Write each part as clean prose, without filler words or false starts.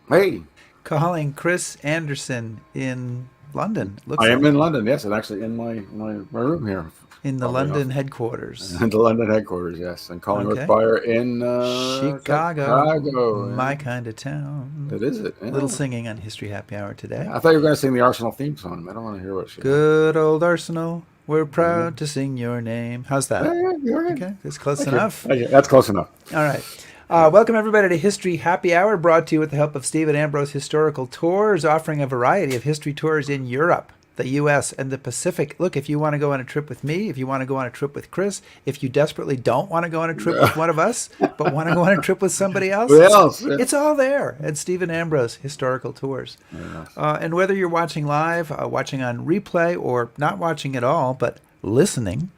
Hey, Calling Chris Anderson in London, looks I am like, in London. Yes, and actually in my room here, in the oddly enough, London headquarters. in the London headquarters. Yes, and calling Rick Okay. Byer in Chicago, Chicago. my Yeah, kind of town. it is it. Little Yeah. singing on History Happy Hour today. Yeah. I thought you were going to sing the Arsenal theme song. I don't want to hear what she had. Good old Arsenal, we're Yeah, proud to sing your name. How's yeah, that? yeah, you're right. Okay, that's close Thank you. enough. Thank you. That's close enough. All right. Yeah. Welcome, everybody, to History Happy Hour, brought to you with the help of Stephen Ambrose Historical Tours, offering a variety of history tours in Europe, the U.S., and the Pacific. Look, if you want to go on a trip with me, if you want to go on a trip with Chris, if you desperately don't want to go on a trip with one of us, but want to go on a trip with somebody else, What else? Yeah. it's all there at Stephen Ambrose Historical Tours. Yes. And whether you're watching live, watching on replay, or not watching at all, but listening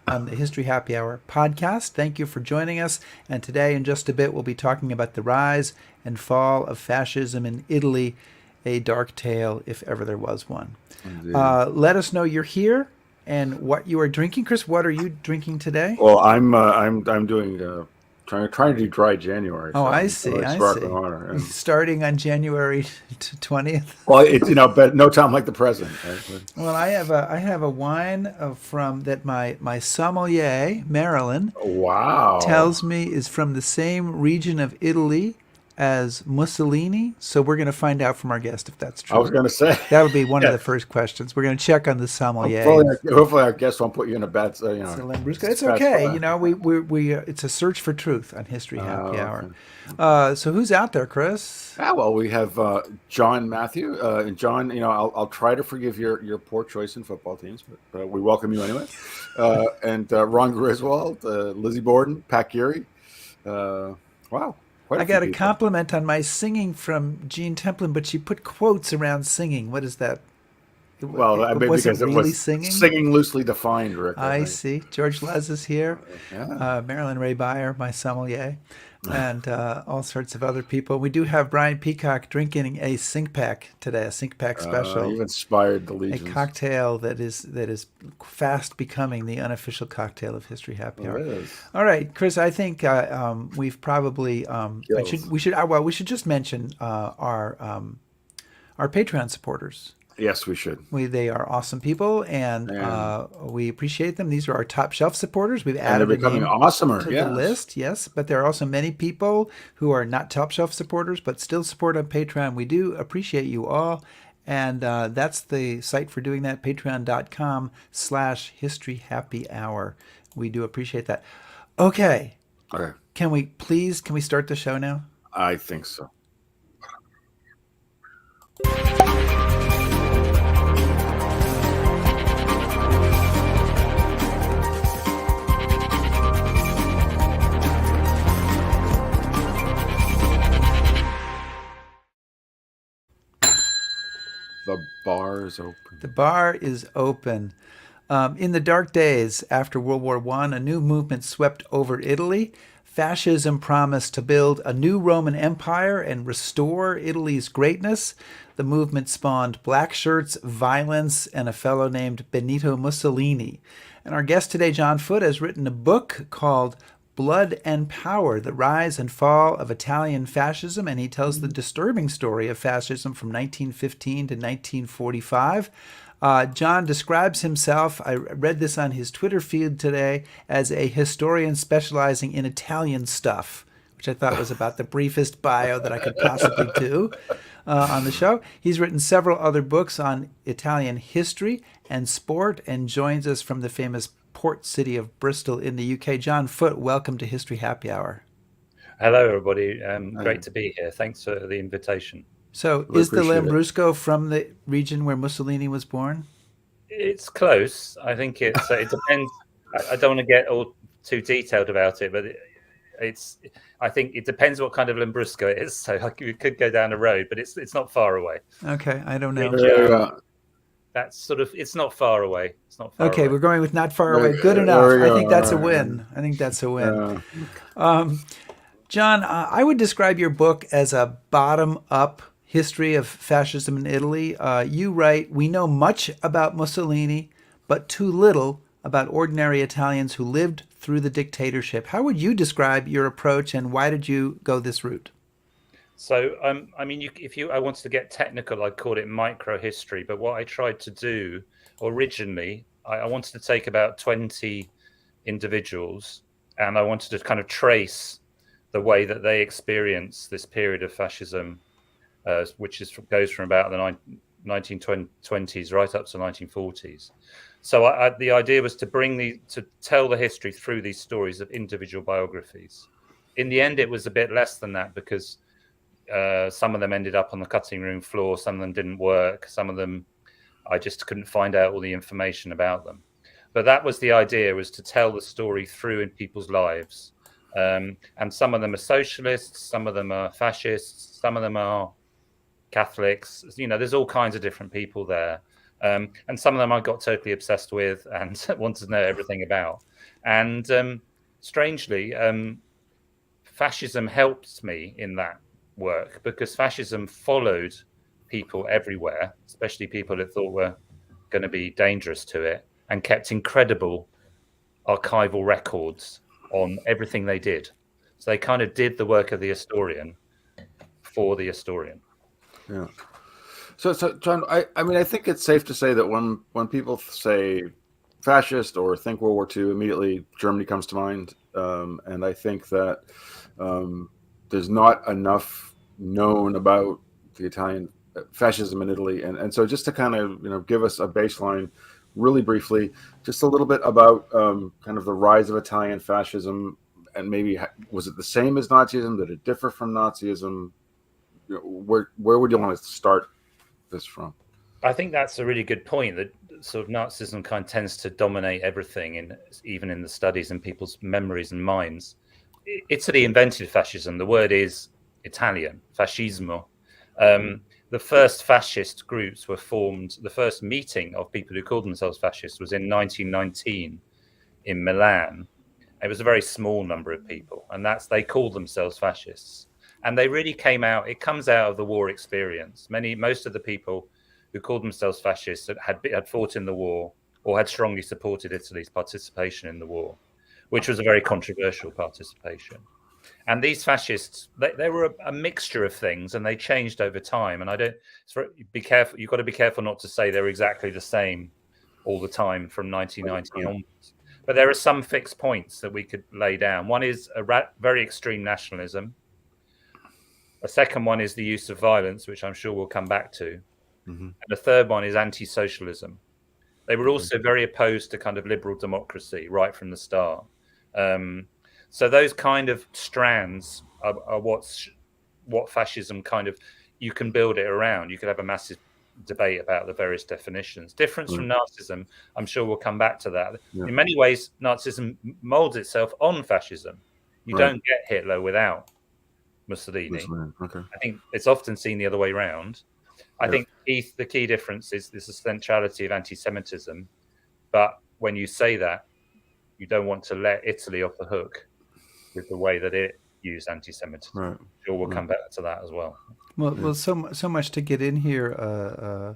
on the History Happy Hour podcast, thank you for joining us. And today, in just a bit, we'll be talking about the rise and fall of fascism in Italy, a dark tale, if ever there was one. Indeed. Let us know you're here and what you are drinking. Chris, what are you drinking today? Well, I'm doing trying to do dry January, Oh, so I I'm see. I sparkling see. water. And Starting on January 20th. well, it's but no time like the present. Right? Well, I have a wine from that my sommelier Marilyn Wow. tells me is from the same region of Italy as Mussolini. So we're going to find out from our guest if that's I was true. going to say, That'll be one of yeah. the first questions. We're going to check on the sommelier. Hopefully, our guest won't put you in a bad, So Lambrusco, it's bad okay. spot. We it's a search for truth on History Happy Hour. Okay. Okay. So who's out there, Chris? Well, we have John Matthew and John. I'll try to forgive your poor choice in football teams, but we welcome you anyway. And Ron Griswold, Lizzie Borden, Pat Geary. Wow, quite I a few got a people. compliment on my singing from Jean Templin, but she put quotes around singing. What is that? Well, I mean, Was it because it really was singing? singing loosely defined, Rick. I see. George Les is here. Yeah. Marilyn Ray Byer, my sommelier, and all sorts of other people. We do have Brian Peacock drinking a sink pack today, a sink pack special, You've inspired the a legions. cocktail that is fast becoming the unofficial cocktail of History Happy There Hour. it is. All right, Chris. I think we've probably Gills. we should just mention our Patreon supporters. Yes, we should. They are awesome people, and And we appreciate them. These are our top shelf supporters. We've they're added a becoming name awesomer. to the Yes. list, yes, but there are also many people who are not top shelf supporters but still support on Patreon. We do appreciate you all, and that's the site for doing that, patreon.com/history happy hour. We do appreciate that. Okay, Okay. can we start the show now? I think so. The bar is open. The bar is open. In the dark days after World War I, a new movement swept over Italy. Fascism promised to build a new Roman Empire and restore Italy's greatness. The movement spawned black shirts, violence, and a fellow named Benito Mussolini. And our guest today, John Foote, has written a book called Blood and Power, The Rise and Fall of Italian Fascism, and he tells the disturbing story of fascism from 1915 to 1945. John describes himself, I read this on his Twitter feed today, as a historian specializing in Italian stuff, which I thought was about the briefest bio that I could possibly do on the show. He's written several other books on Italian history and sport and joins us from the famous port city of Bristol in the UK. John Foote, welcome to History Happy Hour. Hello, everybody. Great to be here. Thanks for the invitation. So, We is the appreciate it. Lambrusco from the region where Mussolini was born? It's close. I think it depends. I don't want to get all too detailed about it, but I think it depends what kind of Lambrusco it is. So we could go down a road, but it's not far away. Okay, I don't know. That's sort of, it's not far away. It's not far Okay, away. we're going with not far away. There- Good there enough. we I go. think that's a All right. win. I think that's a win. Uh, John, I would describe your book as a bottom-up history of fascism in Italy. You write, we know much about Mussolini, but too little about ordinary Italians who lived through the dictatorship. How would you describe your approach, and why did you go this route? So, I mean, I wanted to get technical, I'd call it micro history. But what I tried to do originally, I wanted to take about 20 individuals, and I wanted to kind of trace the way that they experience this period of fascism, which goes from about the 1920s right up to 1940s. So the idea was to tell the history through these stories of individual biographies. In the end, it was a bit less than that because some of them ended up on the cutting room floor, some of them didn't work, some of them I just couldn't find out all the information about them. But that was the idea, was to tell the story through in people's lives. And some of them are socialists, some of them are fascists, some of them are Catholics. There's all kinds of different people there. And some of them I got totally obsessed with and wanted to know everything about. And strangely, fascism helped me in that work because fascism followed people everywhere, especially people that thought were going to be dangerous to it, and kept incredible archival records on everything they did. So they kind of did the work of the historian for the historian. Yeah. So John, I mean, I think it's safe to say that when people say fascist or think World War II, immediately Germany comes to mind. And I think that there's not enough known about the Italian fascism in Italy. And so just to kind of, give us a baseline really briefly, just a little bit about kind of the rise of Italian fascism, and maybe was it the same as Nazism? Did it differ from Nazism? Where would you want to start this from? I think that's a really good point, that sort of Nazism kind of tends to dominate everything, even in the studies and people's memories and minds. Italy invented fascism. The word is Italian, fascismo. The first fascist groups were formed. The first meeting of people who called themselves fascists was in 1919 in Milan. It was a very small number of people, and they called themselves fascists. And they really it comes out of the war experience. Most of the people who called themselves fascists had fought in the war or had strongly supported Italy's participation in the war, which was a very controversial participation. And these fascists, they were a mixture of things, and they changed over time. And be careful. You've got to be careful not to say they're exactly the same all the time from 1919 onwards. But there are some fixed points that we could lay down. One is a very extreme nationalism. A second one is the use of violence, which I'm sure we'll come back to. Mm-hmm. And the third one is anti-socialism. They were also very opposed to kind of liberal democracy right from the start. So those kind of strands are what fascism kind of, you can build it around. You could have a massive debate about the various definitions. Difference from Nazism, I'm sure we'll come back to that. Yeah. In many ways, Nazism molds itself on fascism. You don't get Hitler without Mussolini. Okay. I think it's often seen the other way around. I think the key difference is this centrality of anti-Semitism. But when you say that, you don't want to let Italy off the hook with the way that it used anti-Semitism. Right. Sure, we'll come back to that as well. Well, so much to get in here,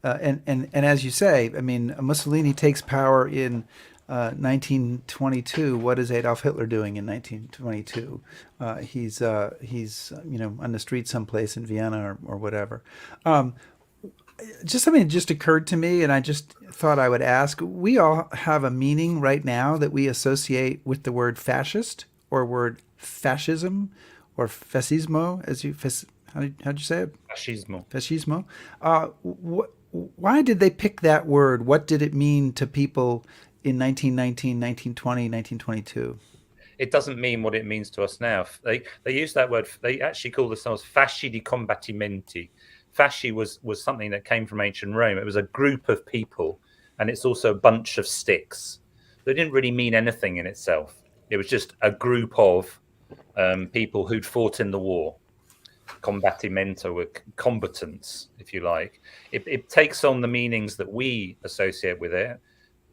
and as you say, I mean, Mussolini takes power in 1922. What is Adolf Hitler doing in 1922? He's on the street someplace in Vienna or whatever. Just something just occurred to me, and I just thought I would ask. We all have a meaning right now that we associate with the word fascist or word fascism or fascismo, as you how'd you say it? Fascismo. Fascismo. Why did they pick that word? What did it mean to people in 1919, 1920, 1922? It doesn't mean what it means to us now. They use that word. They actually call themselves fasci di combattimenti. Fasci was something that came from ancient Rome. It was a group of people, and it's also a bunch of sticks. They didn't really mean anything in itself. It was just a group of people who'd fought in the war. Combattimento were combatants, if you like. It takes on the meanings that we associate with it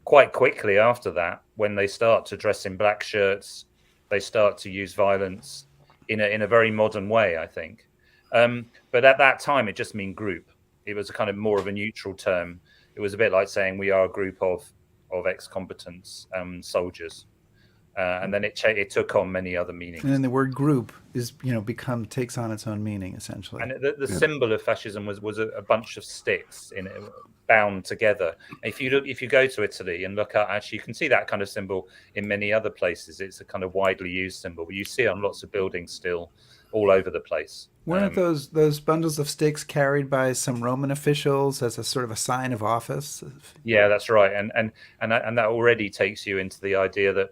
quite quickly after that. When they start to dress in black shirts, they start to use violence in a very modern way, I think. But at that time, it just meant group. It was a kind of more of a neutral term. It was a bit like saying we are a group of ex-combatants, soldiers. and then it took on many other meanings. And then the word group is takes on its own meaning essentially. And the symbol of fascism was a bunch of sticks in it, bound together. And if you go to Italy and look at, actually, you can see that kind of symbol in many other places. It's a kind of widely used symbol, but you see it on lots of buildings still, all over the place. Weren't those bundles of sticks carried by some Roman officials as a sort of a sign of office? Yeah, that's right. And that already takes you into the idea that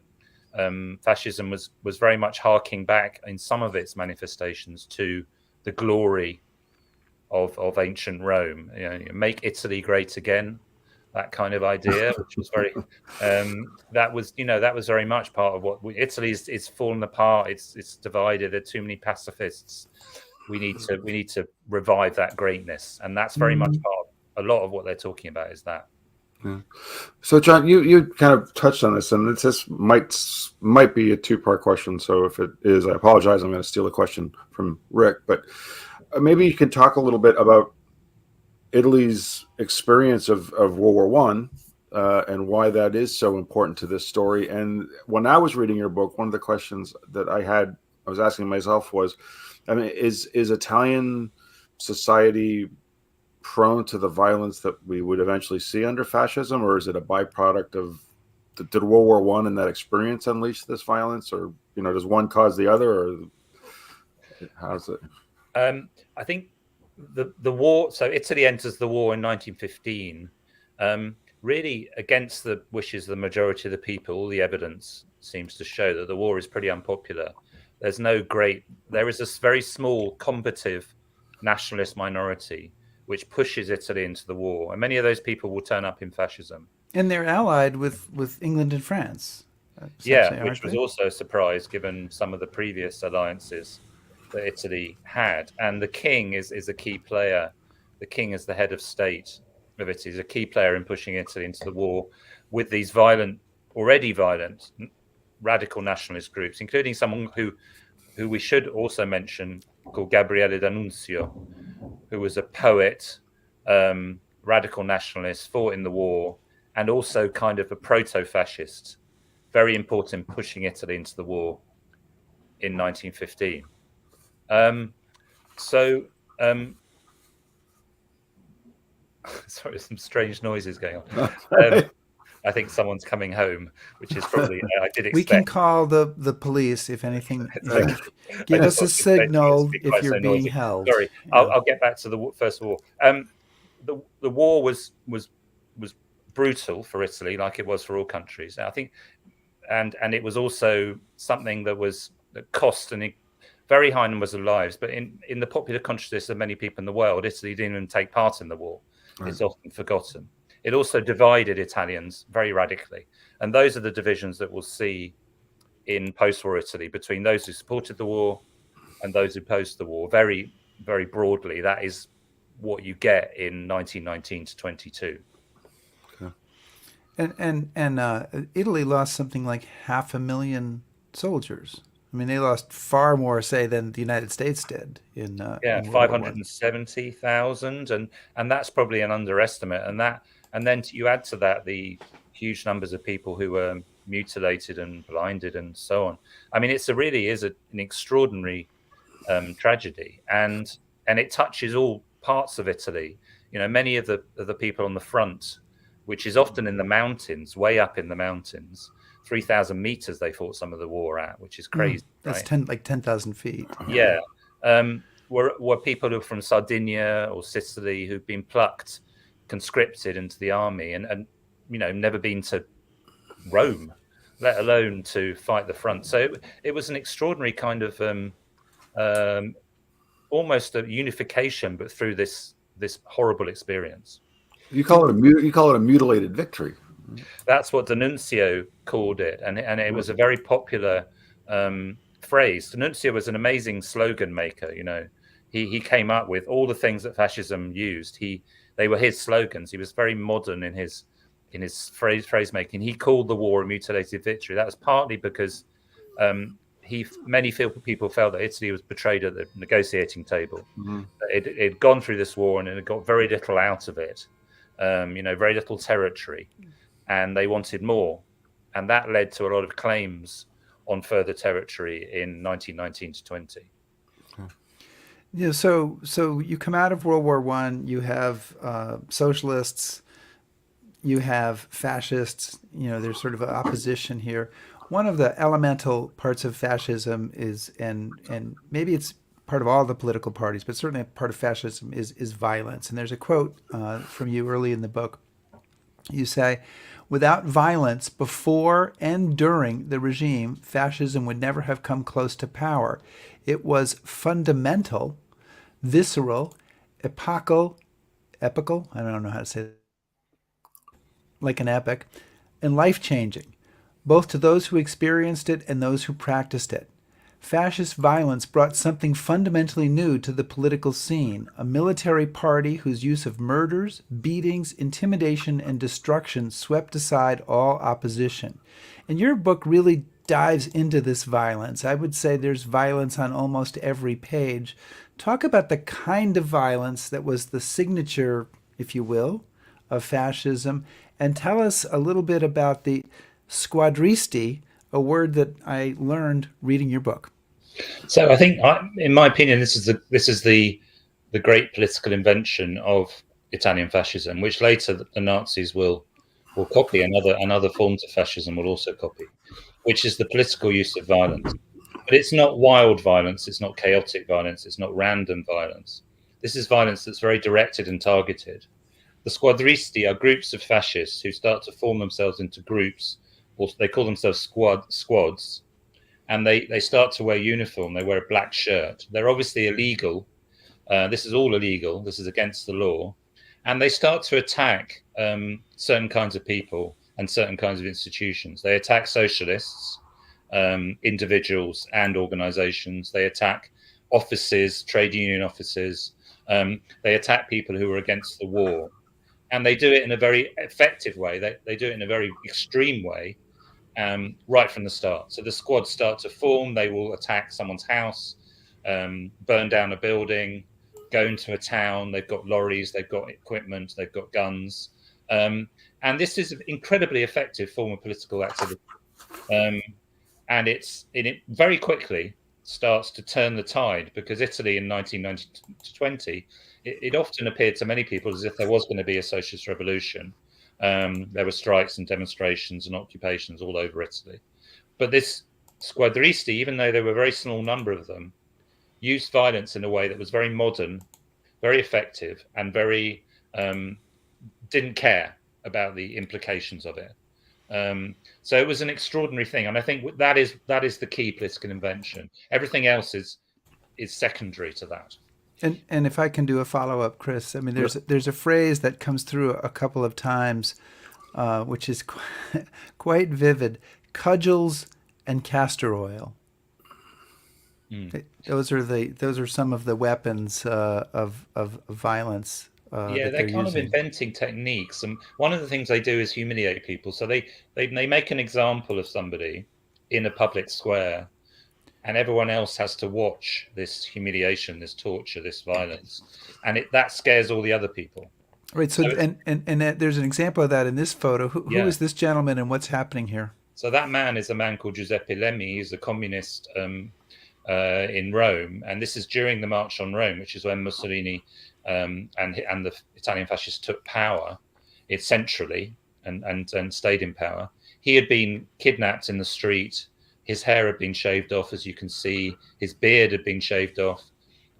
fascism was very much harking back in some of its manifestations to the glory of ancient Rome. Make Italy great again, that kind of idea, which was very that was very much part of what Italy is fallen apart. It's divided. There are too many pacifists. We need to revive that greatness, and that's very much part of a lot of what they're talking about is that. Yeah. So, John, you kind of touched on this, and this might be a two-part question. So, if it is, I apologize. I'm going to steal a question from Rick, but maybe you can talk a little bit about Italy's experience of World War One and why that is so important to this story. And when I was reading your book, one of the questions that I was asking myself was, I mean, is Italian society prone to the violence that we would eventually see under fascism, or is it a byproduct of did World War One and that experience unleash this violence, or does one cause the other, or how's it? I think the war. So Italy enters the war in 1915, really against the wishes of the majority of the people. All the evidence seems to show that the war is pretty unpopular. There is a very small combative nationalist minority which pushes Italy into the war, and many of those people will turn up in fascism. And they're allied with England and France. Yeah, which was also a surprise given some of the previous alliances that Italy had. And the king is a key player. The king, as the head of state of Italy, is a key player in pushing Italy into the war with these already violent radical nationalist groups, including someone who we should also mention, called Gabriele D'Annunzio, who was a poet, radical nationalist, fought in the war, and also kind of a proto-fascist, very important in pushing Italy into the war in 1915. Sorry, some strange noises going on. I think someone's coming home, which is probably I did expect. We can call the police if anything. Give us a signal if you're being held. Sorry, yeah. I'll get back to the First War. The war was brutal for Italy, like it was for all countries. I think, and it was also something that cost very high numbers of lives. But in the popular consciousness of many people in the world, Italy didn't even take part in the war. Right. It's often forgotten. It also divided Italians very radically. And those are the divisions that we'll see in post-war Italy between those who supported the war and those who opposed the war. Very, very broadly, that is what you get in 1919 to 22. Okay. And Italy lost something like 500,000 soldiers. I mean, they lost far more, say, than the United States did in 570,000, and that's probably an underestimate. And then you add to that the huge numbers of people who were mutilated and blinded and so on. I mean, it really is an extraordinary tragedy, and it touches all parts of Italy. Many of the people on the front, which is often in the mountains, way up in the mountains. 3,000 meters they fought some of the war at, which is crazy. That's right? 10,000 feet. Yeah. Were people who were from Sardinia or Sicily who'd been plucked, conscripted into the army and never been to Rome, let alone to fight the front. So it was an extraordinary kind of almost a unification, but through this horrible experience. You call it a mutilated victory. That's what D'Annunzio called it, and it was a very popular phrase. D'Annunzio was an amazing slogan maker. He came up with all the things that fascism used. They were his slogans. He was very modern in his phrase making. He called the war a mutilated victory. That was partly because many people felt that Italy was betrayed at the negotiating table. Mm-hmm. It had gone through this war and it had got very little out of it. Very little territory. And they wanted more. and that led to a lot of claims on further territory in 1919 to 20. Yeah, so you come out of World War One. You have socialists, you have fascists. There's sort of an opposition here. One of the elemental parts of fascism is, and maybe it's part of all the political parties, but certainly a part of fascism is violence. And there's a quote from you early in the book. You say, "Without violence before and during the regime, fascism would never have come close to power. It was fundamental, visceral, epochal, I don't know how to say it, like an epic, and life-changing, both to those who experienced it and those who practiced it. Fascist violence brought something fundamentally new to the political scene, a military party whose use of murders, beatings, intimidation, and destruction swept aside all opposition." And your book really dives into this violence. I would say there's violence on almost every page. Talk about the kind of violence that was the signature, if you will, of fascism, and tell us a little bit about the Squadristi, a word that I learned reading your book. So I think, in my opinion, this is the great political invention of Italian fascism, which later the Nazis will copy, and other forms of fascism will also copy, which is the political use of violence. But it's not wild violence, it's not chaotic violence, it's not random violence. This is violence that's very directed and targeted. The Squadristi are groups of fascists who start to form themselves into groups, or they call themselves squads, and they start to wear uniform. They wear a black shirt. They're obviously illegal. This is all illegal. This is against the law. And they start to attack certain kinds of people and certain kinds of institutions. They attack socialists, individuals and organizations. They attack offices, trade union offices. They attack people who are against the war. And they do it in a very effective way. They do it in a very extreme way, right from the start. So the squads start to form. They will attack someone's house, burn down a building, go into a town. They've got lorries, they've got equipment, they've got guns. And this is an incredibly effective form of political activity. And it very quickly starts to turn the tide, because Italy in 1990 to 20, it often appeared to many people as if there was going to be a socialist revolution. There were strikes and demonstrations and occupations all over Italy. But this Squadristi, even though there were a very small number of them, used violence in a way that was very modern, very effective, and very didn't care about the implications of it. So it was an extraordinary thing, and I think that is the key political invention. Everything else is secondary to that. And if I can do a follow-up, Chris, I mean, there's a phrase that comes through a couple of times, which is quite vivid: cudgels and castor oil. Those are some of the weapons of violence. They're kind of inventing techniques, and one of the things they do is humiliate people. So they make an example of somebody in a public square, and everyone else has to watch this humiliation, this torture, this violence, and that scares all the other people. Right. So and there's an example of that in this photo. Who is this gentleman, and what's happening here? So that man is a man called Giuseppe Lemmy. He's a communist in Rome, and this is during the March on Rome, which is when Mussolini and the Italian fascists took power, centrally, and stayed in power. He had been kidnapped in the street. His hair had been shaved off, as you can see. His beard had been shaved off,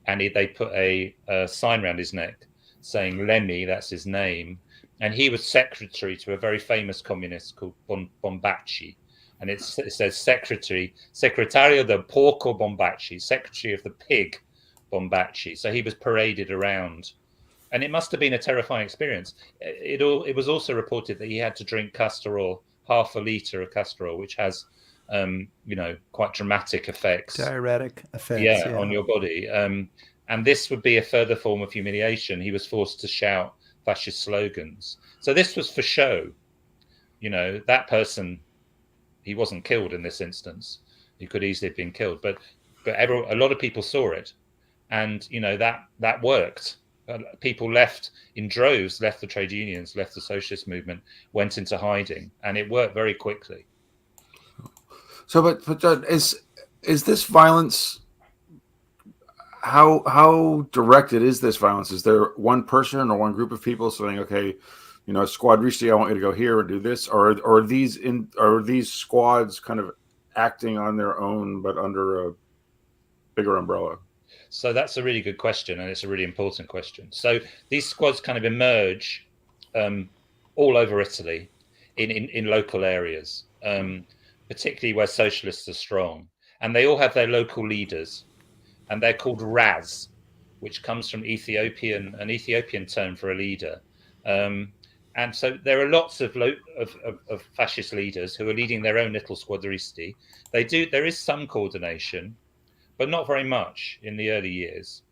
and they put a sign around his neck saying Lemmy, that's his name. And he was secretary to a very famous communist called Bombacci. And it says Segretario del Porco Bombacci, secretary of the pig Bombacci. So he was paraded around. And it must have been a terrifying experience. It was also reported that he had to drink castor oil, half a litre of castor oil, which has quite dramatic effects. Diuretic effects. On your body. And this would be a further form of humiliation. He was forced to shout fascist slogans. So this was for show. That person, he wasn't killed in this instance. He could easily have been killed. But a lot of people saw it. And, that worked. People left in droves, left the trade unions, left the socialist movement, went into hiding. And it worked very quickly. So, but John, is this violence? How directed is this violence? Is there one person or one group of people saying, okay, Squadristi, I want you to go here and do this, or are these squads kind of acting on their own but under a bigger umbrella? So that's a really good question, and it's a really important question. So these squads kind of emerge all over Italy in local areas, particularly where socialists are strong, and they all have their local leaders, and they're called Raz, which comes from an Ethiopian term for a leader. And so there are lots of fascist leaders who are leading their own little squadristi. There is some coordination, but not very much in the early years.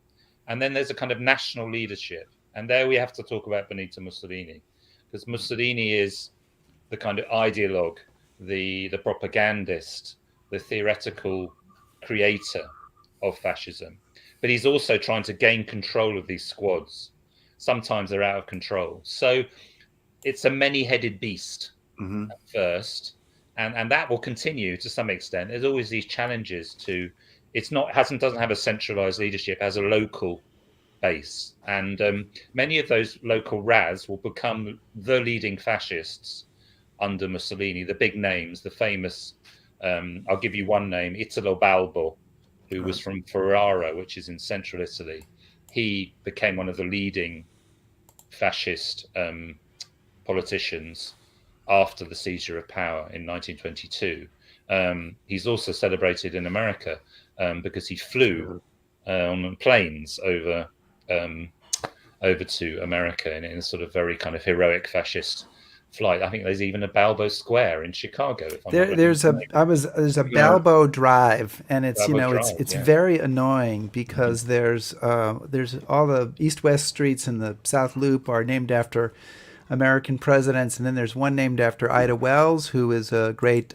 And then there's a kind of national leadership. And there we have to talk about Benito Mussolini, because Mussolini is the kind of ideologue, the propagandist, the theoretical creator of fascism. But he's also trying to gain control of these squads. Sometimes they're out of control. So it's a many-headed beast at first. And that will continue to some extent. There's always these challenges to doesn't have a centralized leadership, has a local base, and many of those local Raz will become the leading fascists under Mussolini. The big names, the famous, I'll give you one name, Italo Balbo, who was from Ferrara, which is in central Italy. He became one of the leading fascist politicians after the seizure of power in 1922. He's also celebrated in America because he flew on planes over to America in a sort of very kind of heroic fascist flight. I think there's even a Balbo Square in Chicago. There's a Balboa Drive, and it's it's very annoying because there's all the east-west streets in the South Loop are named after American presidents, and then there's one named after Ida Wells, who is a great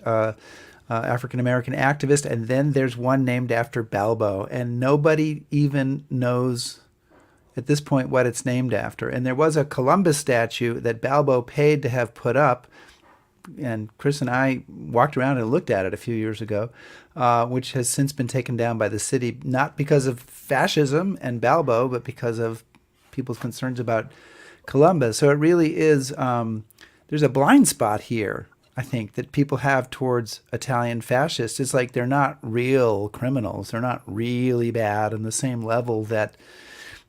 African-American activist, and then there's one named after Balbo, and nobody even knows at this point what it's named after. And there was a Columbus statue that Balbo paid to have put up, and Chris and I walked around and looked at it a few years ago, which has since been taken down by the city, not because of fascism and Balbo, but because of people's concerns about Columbus. So it really is, there's a blind spot here, I think, that people have towards Italian fascists. It's like they're not real criminals. They're not really bad on the same level that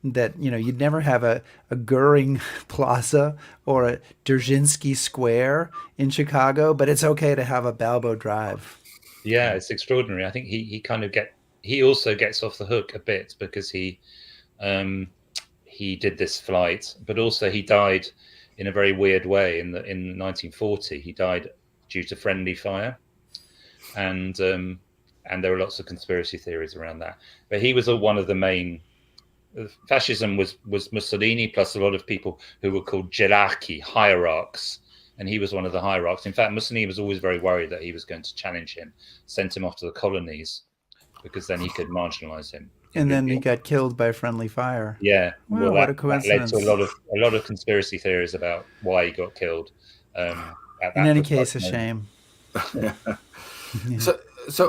you'd never have a Goering Plaza or a Dzerzhinsky Square in Chicago, but it's okay to have a Balbo Drive. Yeah, it's extraordinary. I think he also gets off the hook a bit because he did this flight, but also he died in a very weird way in 1940. He died due to friendly fire, and there were lots of conspiracy theories around that. But he was one of the main. Fascism was Mussolini plus a lot of people who were called gerarchi, hierarchs, and he was one of the hierarchs. In fact, Mussolini was always very worried that he was going to challenge him, sent him off to the colonies, because then he could marginalize him. And then he got killed by friendly fire. Yeah, well, what a coincidence! That led to a lot of conspiracy theories about why he got killed. In any case, a shame. Yeah. Yeah. So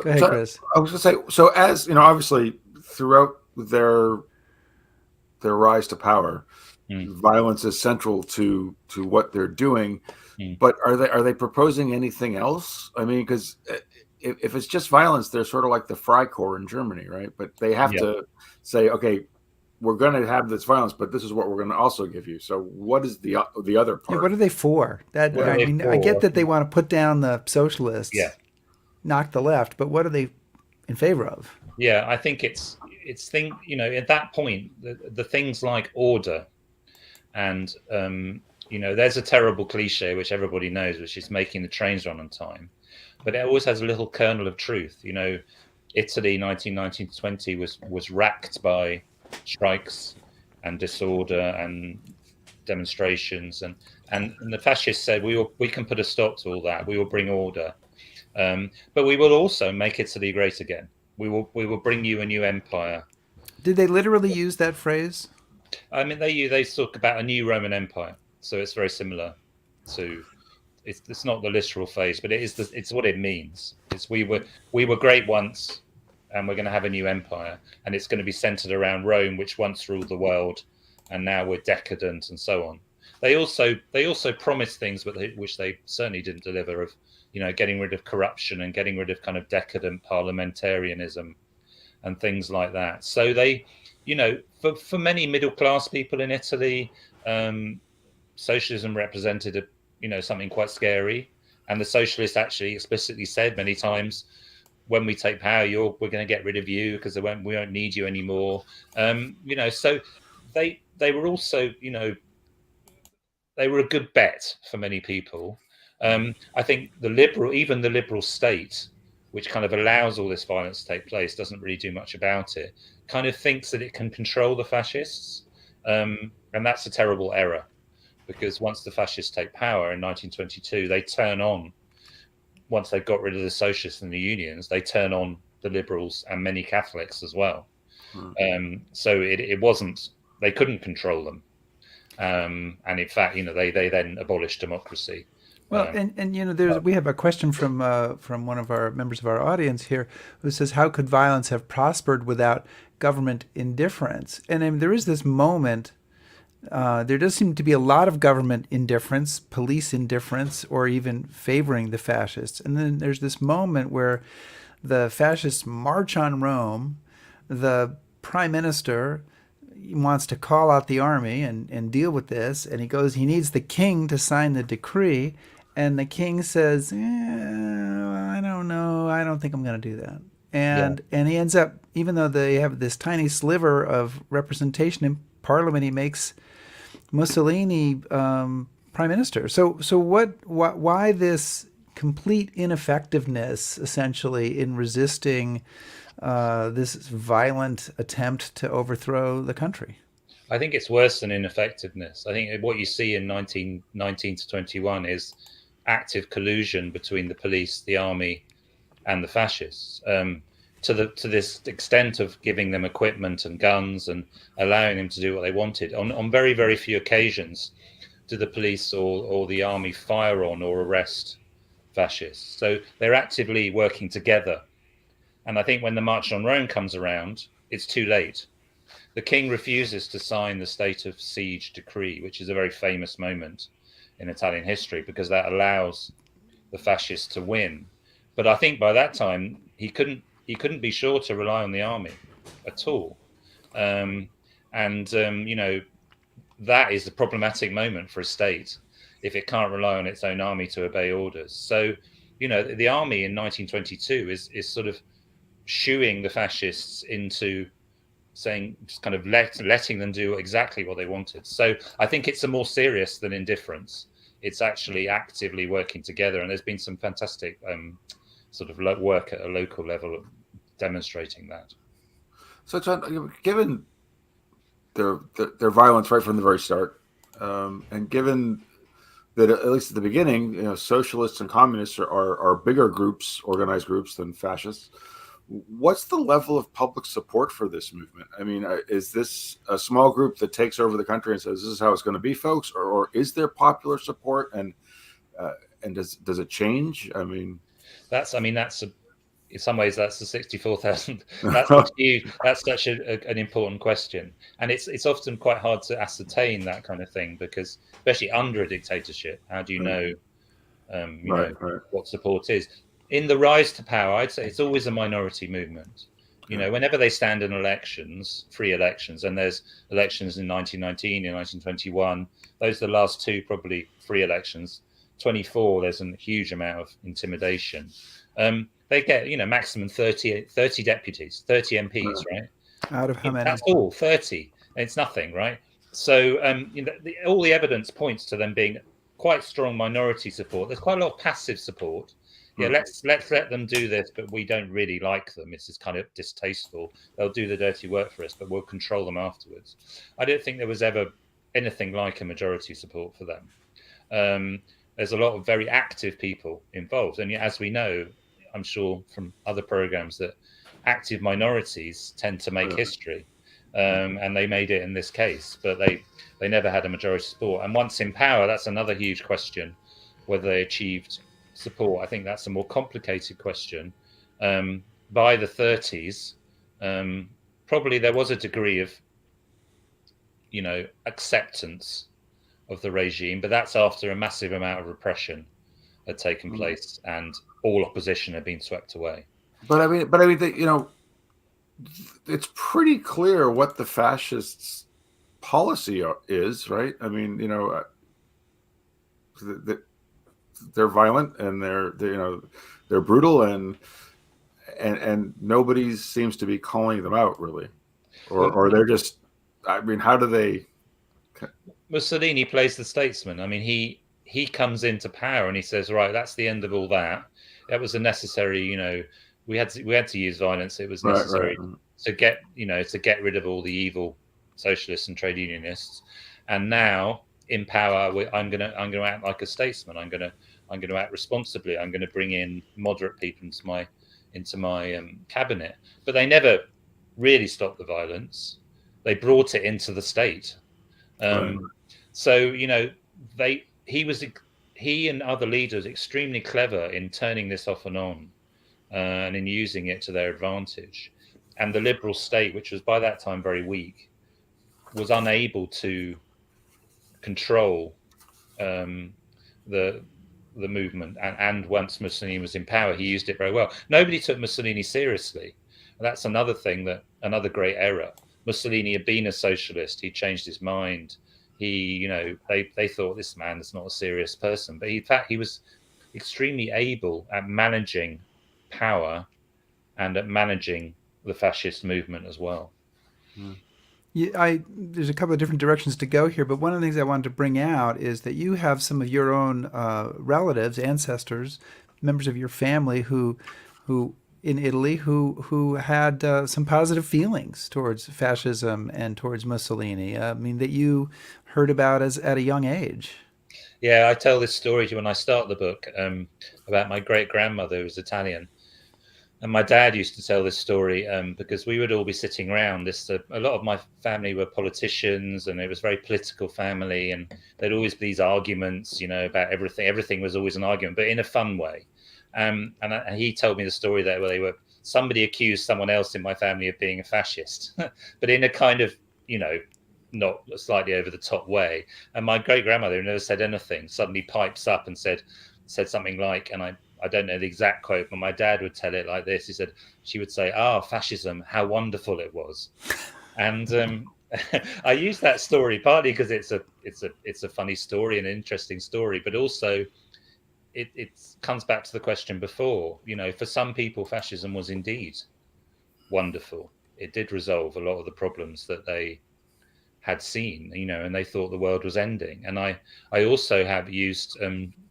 go ahead, Chris. I was going to say, so as obviously throughout their rise to power, violence is central to what they're doing. But are they proposing anything else? I mean, because if it's just violence, they're sort of like the Freikorps in Germany, right? But they have to say, okay, we're going to have this violence, but this is what we're going to also give you. So what is the other part? Yeah, what are they for? I get that they want to put down the socialists, knock the left, but what are they in favor of? Yeah, I think it's at that point, the things like order and, there's a terrible cliche, which everybody knows, which is making the trains run on time. But it always has a little kernel of truth. Italy, 1919-20 was racked by strikes and disorder and demonstrations. And the fascists said, we can put a stop to all that. We will bring order. But we will also make Italy great again. We will bring you a new empire. Did they literally use that phrase? I mean, they talk about a new Roman Empire, so it's very similar to it's not the literal phrase, but it's what it means. It's we were great once, and we're going to have a new empire, and it's going to be centered around Rome, which once ruled the world, and now we're decadent and so on. They also promised things, which they certainly didn't deliver. Of getting rid of corruption and getting rid of kind of decadent parliamentarianism and things like that. So they, for many middle class people in Italy, socialism represented something quite scary, and the socialists actually explicitly said many times, when we take power, we're going to get rid of you because we won't need you anymore. So they were also they were a good bet for many people. I think even the liberal state, which kind of allows all this violence to take place, doesn't really do much about it. Kind of thinks that it can control the fascists, and that's a terrible error, because once the fascists take power in 1922, they turn on. Once they got rid of the socialists and the unions, they turn on the liberals and many Catholics as well. So it wasn't, they couldn't control them. And in fact, they then abolished democracy. Well, we have a question from one of our members of our audience here who says, how could violence have prospered without government indifference? And there is this moment, there does seem to be a lot of government indifference, police indifference, or even favoring the fascists. And then there's this moment where the fascists march on Rome, the prime minister wants to call out the army and deal with this, and he needs the king to sign the decree, and the king says, I don't know, I don't think I'm going to do that. And he ends up, even though they have this tiny sliver of representation in parliament, he makes Mussolini prime minister. So why this complete ineffectiveness, essentially, in resisting this violent attempt to overthrow the country? I think it's worse than ineffectiveness. I think what you see in 1919 to 21 is active collusion between the police, the army, and the fascists, to this extent of giving them equipment and guns and allowing them to do what they wanted. On very, very few occasions do the police or the army fire on or arrest fascists. So they're actively working together. And I think when the March on Rome comes around, it's too late. The king refuses to sign the state of siege decree, which is a very famous moment in Italian history, because that allows the fascists to win. But I think by that time, he couldn't be sure to rely on the army at all. That is the problematic moment for a state if it can't rely on its own army to obey orders. So, the army in 1922 is sort of shooing the fascists into saying, just kind of letting them do exactly what they wanted. So I think it's a more serious than indifference. It's actually actively working together, and there's been some fantastic sort of work at a local level demonstrating that. So, John, given their violence right from the very start, and given that at least at the beginning, socialists and communists are bigger groups, organized groups, than fascists, what's the level of public support for this movement? I mean, is this a small group that takes over the country and says, this is how it's going to be, folks? Or is there popular support? And does it change? I mean, that's in some ways, that's the 64,000. That's such an important question. And it's often quite hard to ascertain that kind of thing, because especially under a dictatorship, how do you know, what support is? In the rise to power, I'd say it's always a minority movement. Whenever they stand in elections, free elections, and there's elections in 1919 and 1921, those are the last two probably free elections. 24, there's a huge amount of intimidation. They get, maximum 30 deputies, 30 MPs, right? Out of how many? That's all, 30. It's nothing, right? So all the evidence points to them being quite strong minority support. There's quite a lot of passive support. Yeah, let's let them do this, but we don't really like them. This is kind of distasteful. They'll do the dirty work for us, but we'll control them afterwards. I don't think there was ever anything like a majority support for them. There's a lot of very active people involved. And as we know, I'm sure from other programs, that active minorities tend to make history. And they made it in this case, but they never had a majority support. And once in power, that's another huge question. whether they achieved support, I think that's a more complicated question. By the 30s, probably there was a degree of, acceptance of the regime, but that's after a massive amount of repression had taken place and all opposition had been swept away. But I mean, it's pretty clear what the fascists' policy is, right? I mean, they're violent and they're brutal, and nobody seems to be calling them out really, or they're just. I mean, how do they? Mussolini plays the statesman. I mean, he comes into power and he says, right, that's the end of all that. That was a necessary, we had to use violence. It was necessary to get rid of all the evil socialists and trade unionists. And now in power, I'm going to act like a statesman. I'm going to act responsibly. I'm going to bring in moderate people into my cabinet. But they never really stopped the violence. They brought it into the state. So he and other leaders extremely clever in turning this off and on, and in using it to their advantage. And the liberal state, which was by that time very weak, was unable to control the movement. And once Mussolini was in power, he used it very well. Nobody took Mussolini seriously. That's another thing, another great error. Mussolini had been a socialist. He changed his mind. They thought this man is not a serious person, but in fact he was extremely able at managing power and at managing the fascist movement as well. Yeah, there's a couple of different directions to go here, but one of the things I wanted to bring out is that you have some of your own relatives, ancestors, members of your family who in Italy who had some positive feelings towards fascism and towards Mussolini. I mean, that you heard about at a young age. Yeah, I tell this story when I start the book about my great grandmother who was Italian, and my dad used to tell this story because we would all be sitting around. A lot of my family were politicians, and it was a very political family, and there'd always be these arguments, about everything. Everything was always an argument, but in a fun way. And he told me the story there where somebody accused someone else in my family of being a fascist, but in a kind of, not slightly over the top way. And my great grandmother, who never said anything, suddenly pipes up and said something like, and I don't know the exact quote, but my dad would tell it like this. She would say, fascism, how wonderful it was. And I use that story partly because it's a funny story, an interesting story, but also it comes back to the question before. For some people, fascism was indeed wonderful. It did resolve a lot of the problems that they had seen, and they thought the world was ending. And I also have used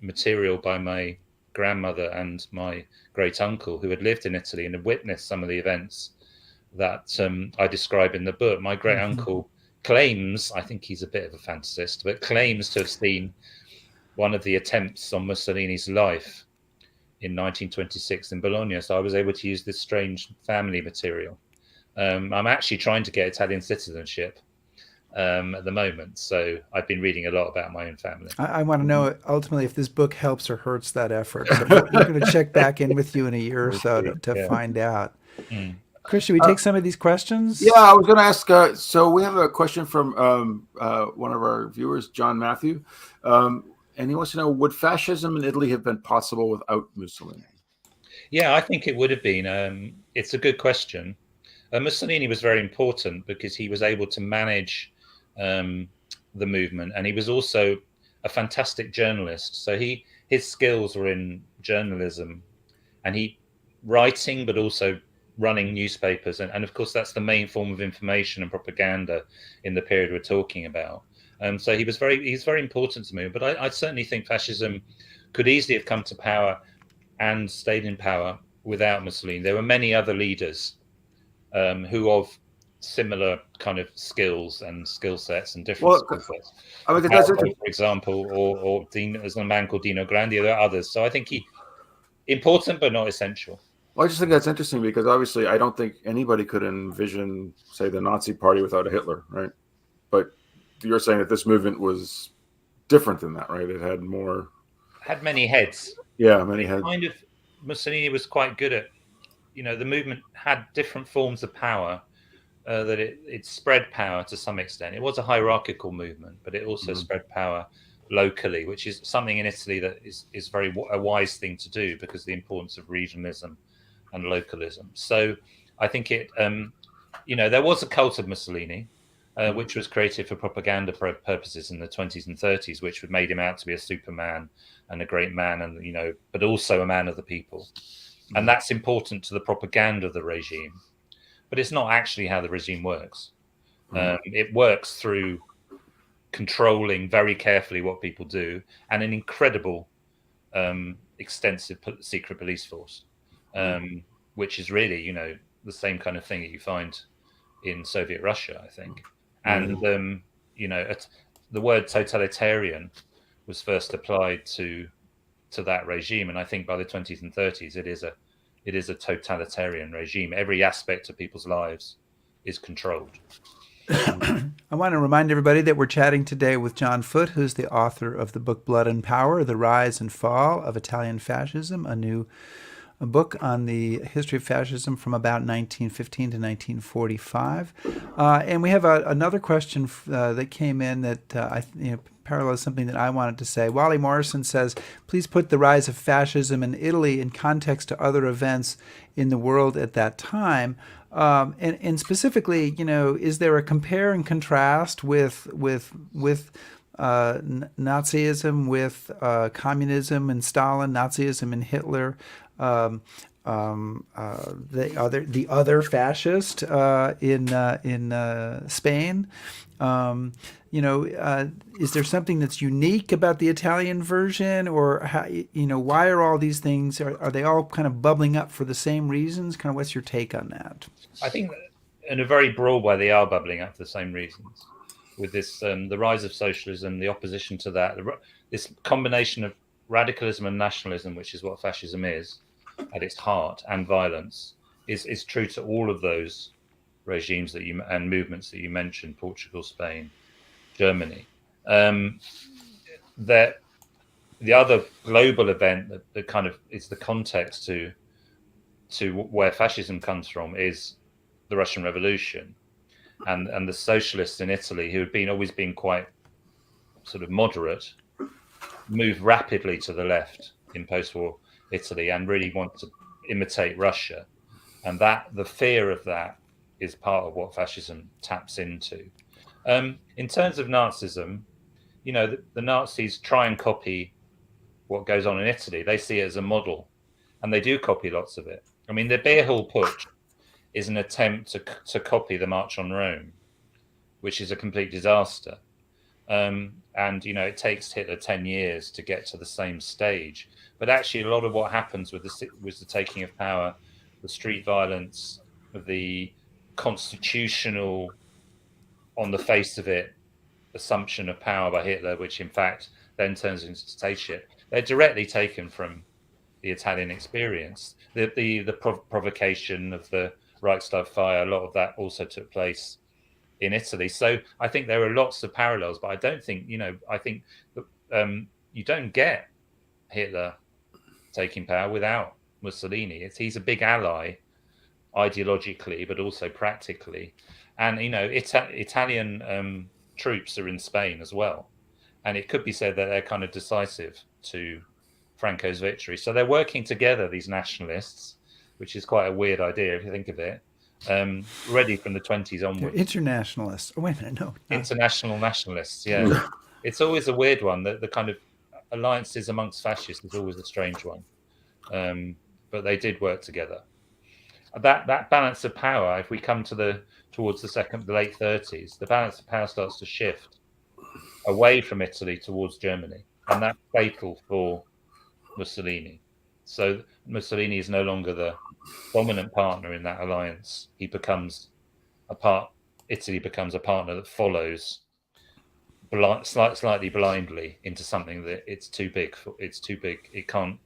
material by my grandmother and my great uncle who had lived in Italy and had witnessed some of the events that I describe in the book. My great uncle claims, I think he's a bit of a fantasist, but claims to have seen one of the attempts on Mussolini's life in 1926 in Bologna. So I was able to use this strange family material. I'm actually trying to get Italian citizenship at the moment. So I've been reading a lot about my own family. I want to know ultimately if this book helps or hurts that effort. So we're going to check back in with you in a year or so to find out. Chris, should we take some of these questions? Yeah, I was going to ask. So we have a question from one of our viewers, John Matthew. And he wants to know, would fascism in Italy have been possible without Mussolini? Yeah, I think it would have been. It's a good question. Mussolini was very important because he was able to manage the movement, and he was also a fantastic journalist. So his skills were in journalism, and writing, but also running newspapers, and of course that's the main form of information and propaganda in the period we're talking about. So he's very important to me. But I certainly think fascism could easily have come to power and stayed in power without Mussolini. There were many other leaders who of similar kind of skills and skill sets and different skill sets. I mean, for example, or there's a man called Dino Grandi. There are others. So I think important but not essential. Well, I just think that's interesting because obviously I don't think anybody could envision, say, the Nazi Party without a Hitler, right? But you're saying that this movement was different than that, right? It had more. had many heads. Yeah, many heads. Kind of, Mussolini was quite good at, the movement had different forms of power. That it spread power to some extent. It was a hierarchical movement, but it also spread power locally, which is something in Italy that is very a wise thing to do because of the importance of regionalism and localism. So I think there was a cult of Mussolini, which was created for propaganda purposes in the 20s and 30s, which would made him out to be a superman and a great man, and but also a man of the people, and that's important to the propaganda of the regime. But it's not actually how the regime works. It works through controlling very carefully what people do and an incredible, extensive secret police force, which is really, the same kind of thing that you find in Soviet Russia, I think. And, the word totalitarian was first applied to that regime. And I think by the 20s and 30s, it is a totalitarian regime. Every aspect of people's lives is controlled. I want to remind everybody that we're chatting today with John Foote, who's the author of the book Blood and Power, The Rise and Fall of Italian Fascism, a book on the history of fascism from about 1915 to 1945. And we have another question that came in that parallels something that I wanted to say. Wally Morrison says, please put the rise of fascism in Italy in context to other events in the world at that time. And specifically, is there a compare and contrast with Nazism, with communism and Stalin, Nazism and Hitler, the other fascist in Spain? Is there something that's unique about the Italian version, or how, why are all these things? Are they all kind of bubbling up for the same reasons? Kind of, what's your take on that? I think, in a very broad way, they are bubbling up for the same reasons. With this, the rise of socialism, the opposition to that, this combination of radicalism and nationalism, which is what fascism is at its heart, and violence, is true to all of those regimes and movements that you mentioned: Portugal, Spain, Germany. That the other global event that kind of is the context to where fascism comes from is the Russian Revolution, and the socialists in Italy, who had always been quite sort of moderate, moved rapidly to the left in post-war Italy and really want to imitate Russia, and that the fear of that is part of what fascism taps into. In terms of Nazism, the Nazis try and copy what goes on in Italy. They see it as a model, and they do copy lots of it. I mean, the Beer Hall Putsch is an attempt to copy the March on Rome, which is a complete disaster. And, it takes Hitler 10 years to get to the same stage. But actually, a lot of what happens was the taking of power, the street violence, the constitutional, on the face of it, assumption of power by Hitler, which in fact then turns into dictatorship. They're directly taken from the Italian experience. The provocation of the Reichstag fire, a lot of that also took place in Italy. So I think there are lots of parallels, but I don't think, I think that, you don't get Hitler taking power without Mussolini. He's a big ally ideologically, but also practically. And, Italian troops are in Spain as well. And it could be said that they're kind of decisive to Franco's victory. So they're working together, these nationalists, which is quite a weird idea if you think of it, already from the 20s onwards. They're internationalists. Oh, wait a minute, no. International nationalists, yeah. It's always a weird one. The kind of alliances amongst fascists is always a strange one. But they did work together. That balance of power, if we come towards the late 30s, the balance of power starts to shift away from Italy towards Germany. And that's fatal for Mussolini. So Mussolini is no longer the dominant partner in that alliance. Italy becomes a partner that follows slightly blindly into something that it's too big. It can't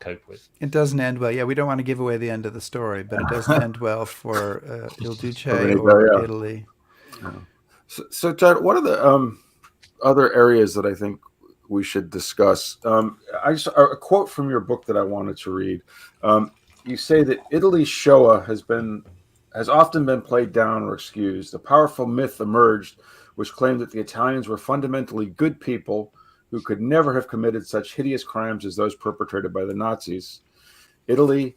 cope with. It doesn't end well. Yeah, we don't want to give away the end of the story, but it doesn't end well for Il Duce or Italy. So Ted, what are the other areas that I think we should discuss. A quote from your book that I wanted to read. You say that Italy's Shoah has often been played down or excused. A powerful myth emerged which claimed that the Italians were fundamentally good people who could never have committed such hideous crimes as those perpetrated by the Nazis. Italy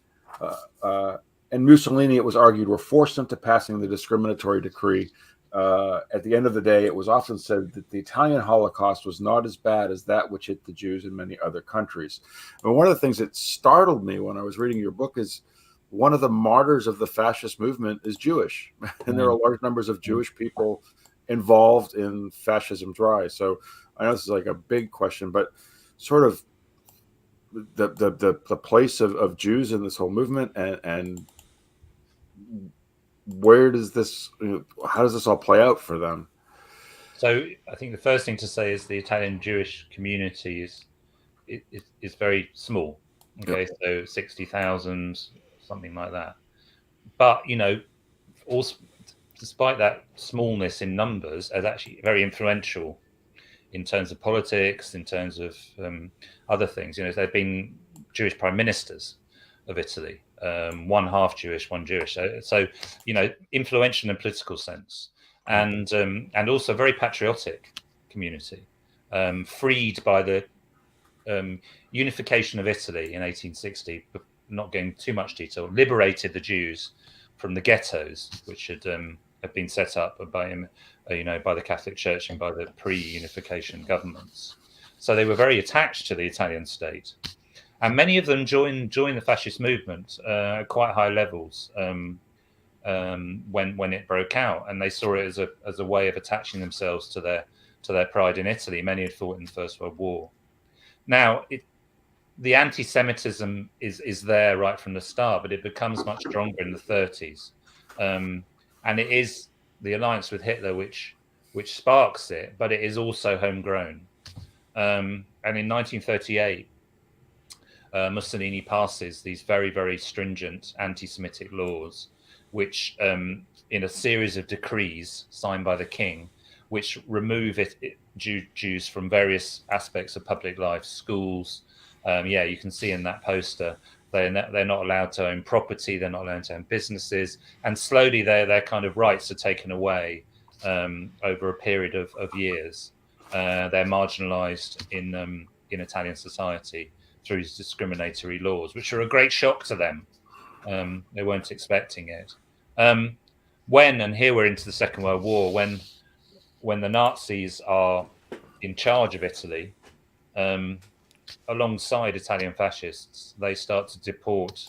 and Mussolini, it was argued, were forced into passing the discriminatory decree. At the end of the day, it was often said that the Italian Holocaust was not as bad as that which hit the Jews in many other countries. And one of the things that startled me when I was reading your book is one of the martyrs of the fascist movement is Jewish. And there are large numbers of Jewish people involved in fascism's rise. So I know this is like a big question, but sort of the place of Jews in this whole movement, and where does this, how does this all play out for them? So I think the first thing to say is the Italian Jewish community is very small. Okay, yep. So 60,000, something like that. But also, despite that smallness in numbers, is actually very influential in terms of politics, in terms of other things. There have been Jewish prime ministers of Italy, one half Jewish, one Jewish. So influential in a political sense, and also very patriotic community, freed by the unification of Italy in 1860. Not going too much detail, liberated the Jews from the ghettos, which had been set up by him, by the Catholic Church and by the pre-unification governments. So they were very attached to the Italian state, and many of them joined the fascist movement at quite high levels when it broke out, and they saw it as a way of attaching themselves to their pride in Italy. Many had fought in the First World War. Now, the anti-Semitism is there right from the start, but it becomes much stronger in the 30s. And it is the alliance with Hitler which sparks it, but it is also homegrown. And in 1938, Mussolini passes these very, very stringent anti-Semitic laws, which, in a series of decrees signed by the king, which remove Jews from various aspects of public life, schools. You can see in that poster, they're not allowed to own property, they're not allowed to own businesses, and slowly their kind of rights are taken away over a period of years. They're marginalised in Italian society through these discriminatory laws, which are a great shock to them. They weren't expecting it. And here we're into the Second World War, when the Nazis are in charge of Italy, alongside Italian fascists, they start to deport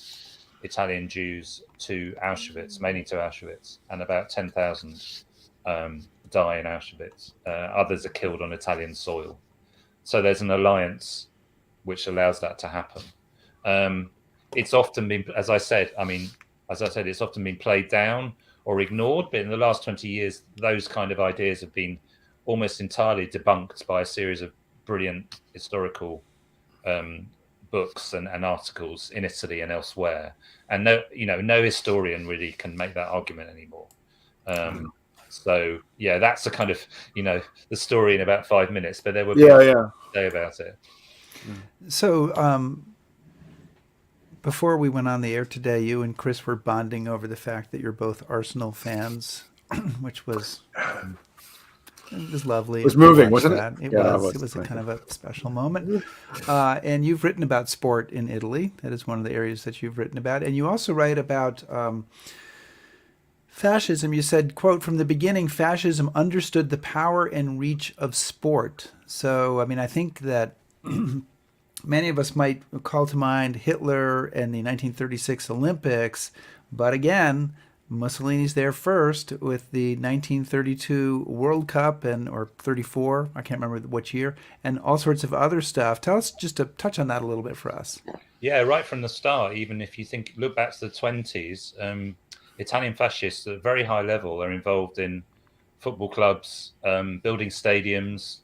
Italian Jews to Auschwitz, mainly to Auschwitz, and about 10,000 die in Auschwitz. Others are killed on Italian soil. So there's an alliance which allows that to happen. It's often been, as I said, it's often been played down or ignored, but in the last 20 years, those kind of ideas have been almost entirely debunked by a series of brilliant historical books and articles in Italy and elsewhere. And no historian really can make that argument anymore. So that's a kind of the story in about 5 minutes, but there were to say about it. So before we went on the air today, you and Chris were bonding over the fact that you're both Arsenal fans, which was lovely. It was moving, wasn't it? It was a kind of a special moment. And you've written about sport in Italy. That is one of the areas that you've written about. And you also write about fascism. You said, quote, "From the beginning, fascism understood the power and reach of sport." So, I think that many of us might call to mind Hitler and the 1936 Olympics, but again, Mussolini's there first with the 1932 World Cup or 34, I can't remember which year, and all sorts of other stuff. Tell us, just to touch on that a little bit for us. Yeah, right from the start, even if you look back to the 20s, Italian fascists at a very high level are involved in football clubs, building stadiums,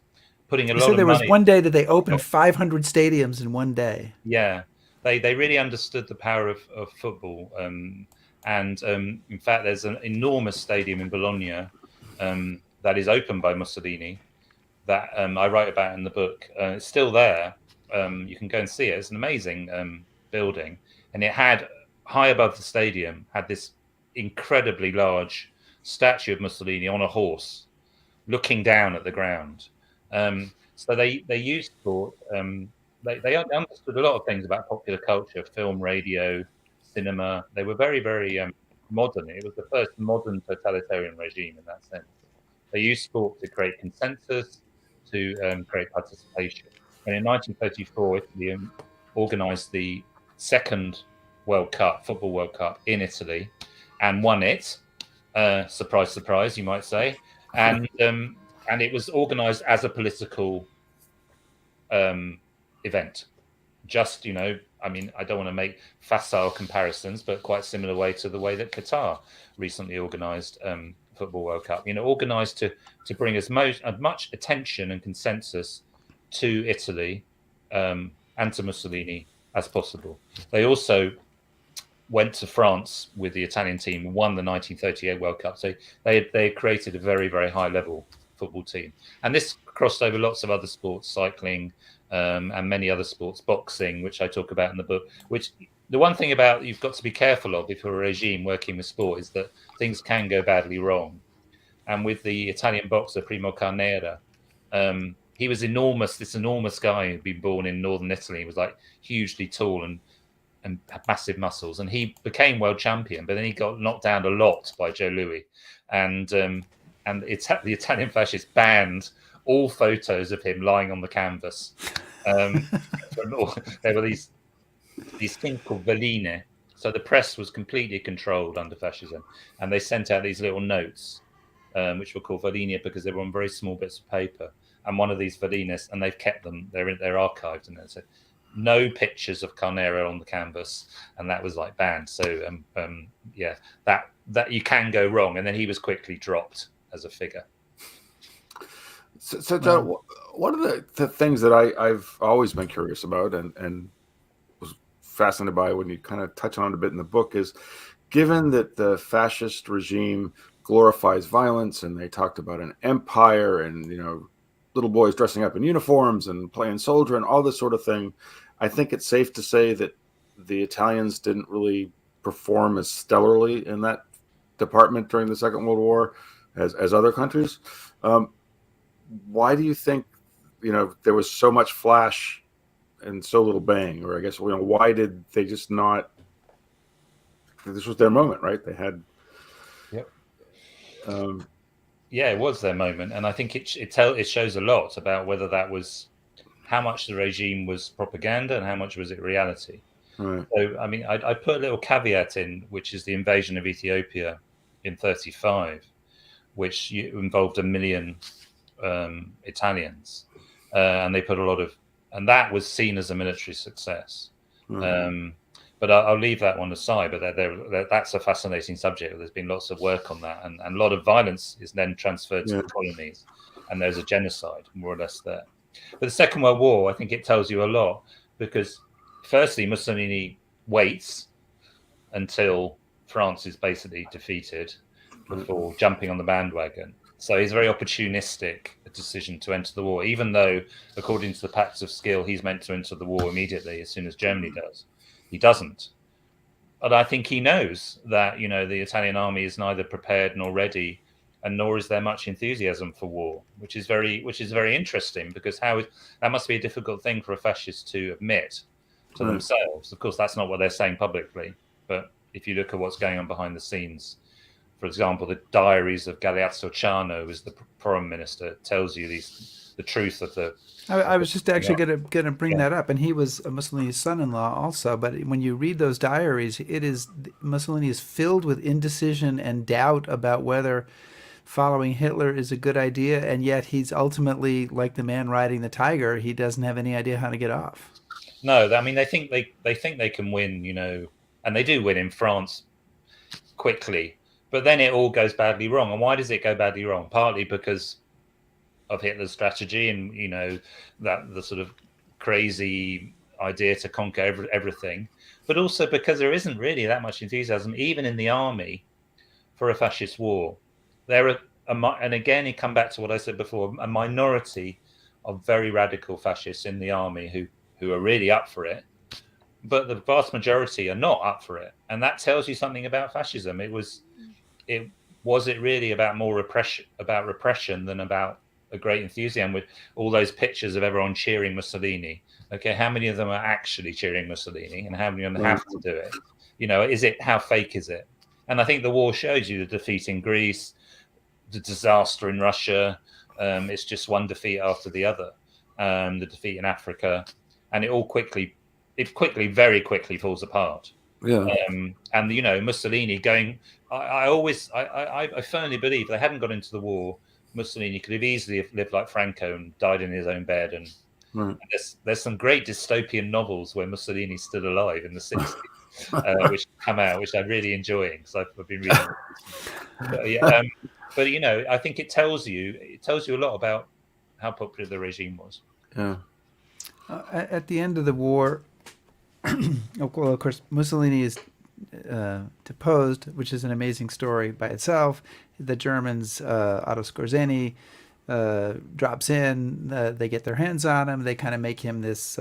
putting a lot of money. There was one day that they opened 500 stadiums in one day. Yeah, they really understood the power of football. And in fact, there's an enormous stadium in Bologna that is opened by Mussolini that I write about in the book. It's still there. You can go and see it. It's an amazing building, and it had high above the stadium had this incredibly large statue of Mussolini on a horse, looking down at the ground. So they used sport. They understood a lot of things about popular culture, film, radio, cinema. They were very, very modern. It was the first modern totalitarian regime in that sense. They used sport to create consensus, to create participation. And in 1934, Italy organised the second World Cup, Football World Cup in Italy, and won it. Surprise, surprise, you might say. And it was organised as a political event. Just, I mean, I don't want to make facile comparisons, but quite similar way to the way that Qatar recently organised Football World Cup. Organised to bring as much attention and consensus to Italy and to Mussolini as possible. They also went to France with the Italian team, won the 1938 World Cup. So they created a very, very high level football team. And this crossed over lots of other sports, cycling, and many other sports, boxing, which I talk about in the book. Which the one thing about you've got to be careful of if you're a regime working with sport is that things can go badly wrong. And with the Italian boxer Primo Carnera, he was enormous. This enormous guy who'd been born in northern Italy. He was like hugely tall and had massive muscles, and he became world champion. But then he got knocked down a lot by Joe Louis, and the Italian fascists banned all photos of him lying on the canvas. There were these things called veline. So the press was completely controlled under fascism, and they sent out these little notes, which were called veline because they were on very small bits of paper. And one of these velines, and they've kept them. They're archived, and it said no pictures of Carnera on the canvas, and that was like banned. So yeah, that you can go wrong, and then he was quickly dropped as a figure. So John, one of the things that I've always been curious about and was fascinated by when you kind of touch on it a bit in the book is, given that the fascist regime glorifies violence and they talked about an empire and, little boys dressing up in uniforms and playing soldier and all this sort of thing, I think it's safe to say that the Italians didn't really perform as stellarly in that department during the Second World War as other countries. Why do you think, there was so much flash and so little bang? Or I guess, why did they just not? This was their moment, right? They had. Yep. Yeah, it was their moment, and I think it shows a lot about whether that was how much the regime was propaganda and how much was it reality. Right. So, I mean, I put a little caveat in, which is the invasion of Ethiopia in 1935, which involved 1 million Italians, and they put a lot of, and that was seen as a military success. Mm-hmm. But I'll leave that one aside. But that's a fascinating subject. There's been lots of work on that, and a lot of violence is then transferred to the colonies, and there's a genocide more or less there. But the Second World War, I think it tells you a lot, because firstly, Mussolini waits until France is basically defeated before jumping on the bandwagon. So he's very opportunistic decision to enter the war, even though, according to the Pacts of Skill, he's meant to enter the war immediately as soon as Germany does. He doesn't. But I think he knows that, the Italian army is neither prepared nor ready, and nor is there much enthusiasm for war, which is very interesting, because that must be a difficult thing for a fascist to admit to themselves. Of course, that's not what they're saying publicly, but if you look at what's going on behind the scenes, for example, the diaries of Galeazzo Ciano, who's the foreign minister, tells you the truth of the. I was just actually going to bring that up, and he was Mussolini's son-in-law also. But when you read those diaries, Mussolini is filled with indecision and doubt about whether following Hitler is a good idea, and yet he's ultimately like the man riding the tiger. He doesn't have any idea how to get off. No, I mean they think they can win, and they do win in France quickly. But then it all goes badly wrong. And why does it go badly wrong? Partly because of Hitler's strategy and, that the sort of crazy idea to conquer everything. But also because there isn't really that much enthusiasm, even in the army, for a fascist war. There are, and again, you come back to what I said before, a minority of very radical fascists in the army who are really up for it, but the vast majority are not up for it, and that tells you something about fascism. Was it really about more repression than about a great enthusiasm with all those pictures of everyone cheering Mussolini? Okay, how many of them are actually cheering Mussolini, and how many of them have to do it? How fake is it? And I think the war shows you the defeat in Greece, the disaster in Russia. It's just one defeat after the other. The defeat in Africa, and it very quickly falls apart. Yeah. And Mussolini going. I firmly believe if they hadn't got into the war, Mussolini could have easily lived like Franco and died in his own bed. And Right. there's some great dystopian novels where Mussolini's still alive in the 60s, which come out, which I'm really enjoying because I've been reading. But I think it tells you a lot about how popular the regime was. Yeah. At the end of the war, well, of course, Mussolini is deposed, which is an amazing story by itself. The Germans, Otto Skorzeny, drops in. They get their hands on him. They kind of make him this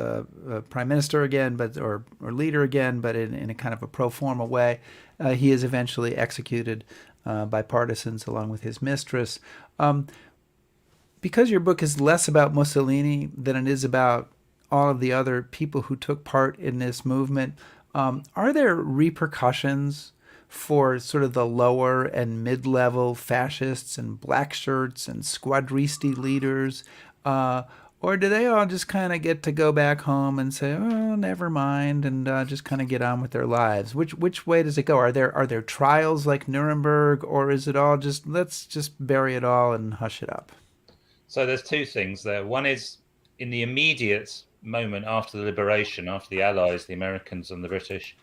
prime minister again, or leader again, but in a kind of a pro forma way. He is eventually executed by partisans along with his mistress. Because your book is less about Mussolini than it is about all of the other people who took part in this movement, are there repercussions for sort of the lower and mid-level fascists and black shirts and Squadristi leaders? Or do they all just kind of get to go back home and say, oh, never mind, and just kind of get on with their lives? Which way does it go? Are there trials like Nuremberg, or is it all just, let's just bury it all and hush it up? So there's two things there. One is in the immediate moment after the liberation, after the Allies, the Americans and the British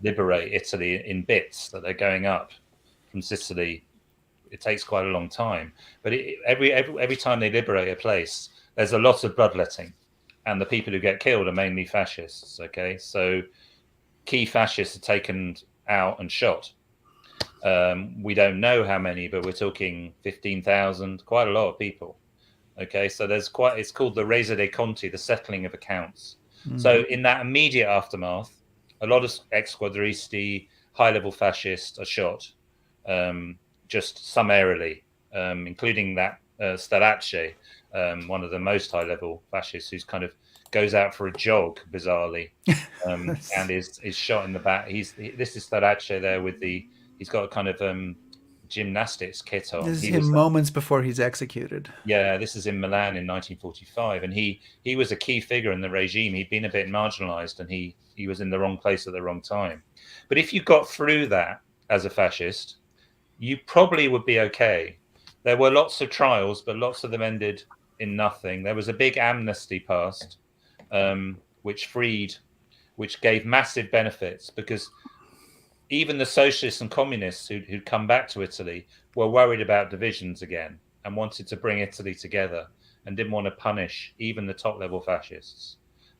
liberate Italy in bits, that they're going up from Sicily. It takes quite a long time, but every time they liberate a place, there's a lot of bloodletting, and the people who get killed are mainly fascists. Okay, so key fascists are taken out and shot. We don't know how many, but we're talking 15,000, quite a lot of people. Okay, so it's called the Resa dei Conti, the settling of accounts. Mm-hmm. So in that immediate aftermath, a lot of ex-Squadristi, high-level fascists are shot, just summarily, including that Starace, one of the most high-level fascists, who's kind of goes out for a jog, bizarrely, and is shot in the back. This is Starace there he's got a kind of gymnastics kit on. This is him moments before he's executed. Yeah, this is in Milan in 1945, and he was a key figure in the regime. He'd been a bit marginalized, and he was in the wrong place at the wrong time. But if you got through that as a fascist, you probably would be okay. There were lots of trials, but lots of them ended in nothing. There was a big amnesty passed, which gave massive benefits, because even the socialists and communists who'd come back to Italy were worried about divisions again and wanted to bring Italy together and didn't want to punish even the top level fascists.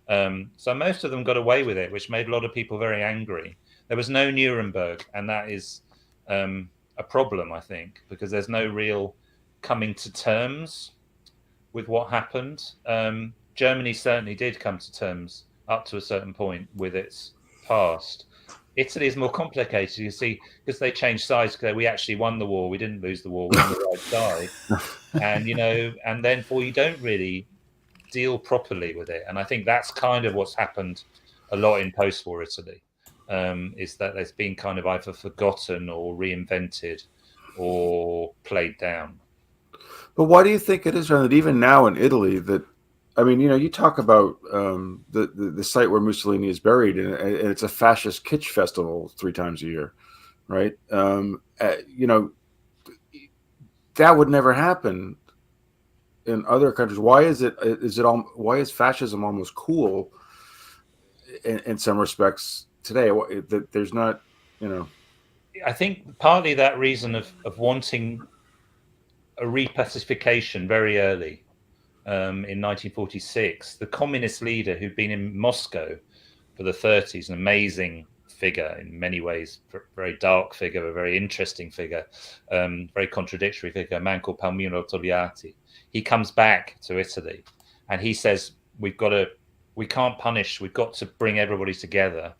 So most of them got away with it, which made a lot of people very angry. There was no Nuremberg, and that is a problem, I think, because there's no real coming to terms with what happened. Germany certainly did come to terms up to a certain point with its past. Italy is more complicated, you see, because they changed sides. We actually won the war. We didn't lose the war. We're on the right side. And, and then you don't really deal properly with it. And I think that's kind of what's happened a lot in post-war Italy, is that there's been kind of either forgotten or reinvented or played down. But why do you think it is, John, that even now in Italy that, I mean, you talk about the site where Mussolini is buried, and it's a fascist kitsch festival 3 times a year, right? That would never happen in other countries. Why is fascism almost cool in some respects today? That there's not, I think partly that reason of wanting a repacification very early. In 1946, the communist leader who'd been in Moscow for the 30s, an amazing figure in many ways, very dark figure, a very interesting figure, very contradictory figure, a man called Palmiro Togliatti. He comes back to Italy, and he says we can't punish, we've got to bring everybody together,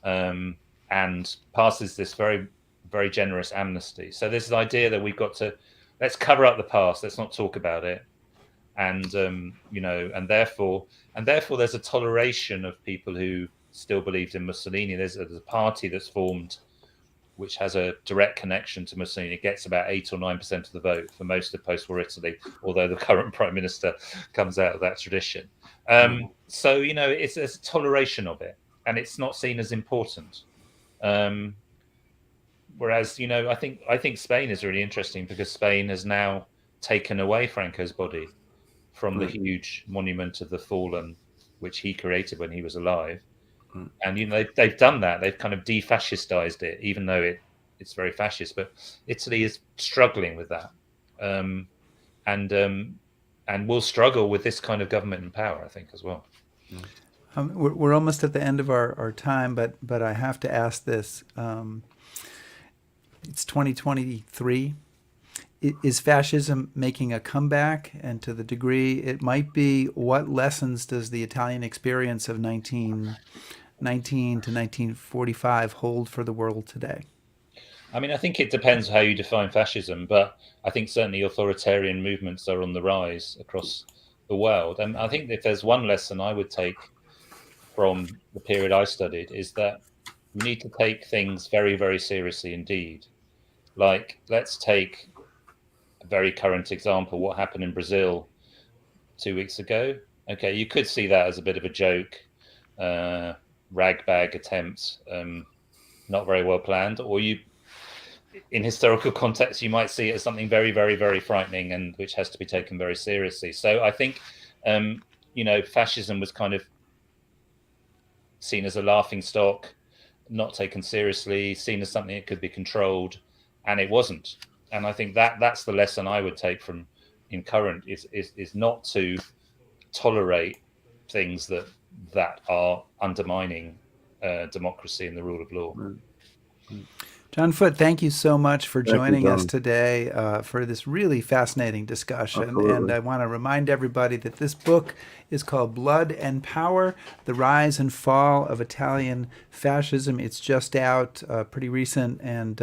and passes this very, very generous amnesty. So there's the idea that we've got to, let's cover up the past, let's not talk about it, and and therefore there's a toleration of people who still believed in Mussolini. There's a party that's formed which has a direct connection to Mussolini. It gets about 8 or 9% of the vote for most of post-war Italy, although the current prime minister comes out of that tradition. So it's a toleration of it, and it's not seen as important. Whereas I think Spain is really interesting, because Spain has now taken away Franco's body from the huge monument of the fallen, which he created when he was alive. And they've done that. They've kind of de-fascistized it, even though it's very fascist. But Italy is struggling with that, and will struggle with this kind of government in power, I think, as well. We're almost at the end of our time, but I have to ask this. It's 2023. Is fascism making a comeback? And to the degree it might be, what lessons does the Italian experience of 1919 to 1945 hold for the world today? I mean, I think it depends how you define fascism, but I think certainly authoritarian movements are on the rise across the world. And I think if there's one lesson I would take from the period I studied, is that we need to take things very, very seriously indeed. Like, let's take a very current example, what happened in Brazil 2 weeks ago. Okay, you could see that as a bit of a joke, ragbag attempt, not very well planned, or in historical context, you might see it as something very, very, very frightening, and which has to be taken very seriously. So I think, fascism was kind of seen as a laughing stock, not taken seriously, seen as something that could be controlled, and it wasn't. And I think that's the lesson I would take from in current is not to tolerate things that are undermining democracy and the rule of law. John Foote, thank you so much for joining us today for this really fascinating discussion. Absolutely. And I want to remind everybody that this book is called Blood and Power, The Rise and Fall of Italian Fascism. It's just out, pretty recent, and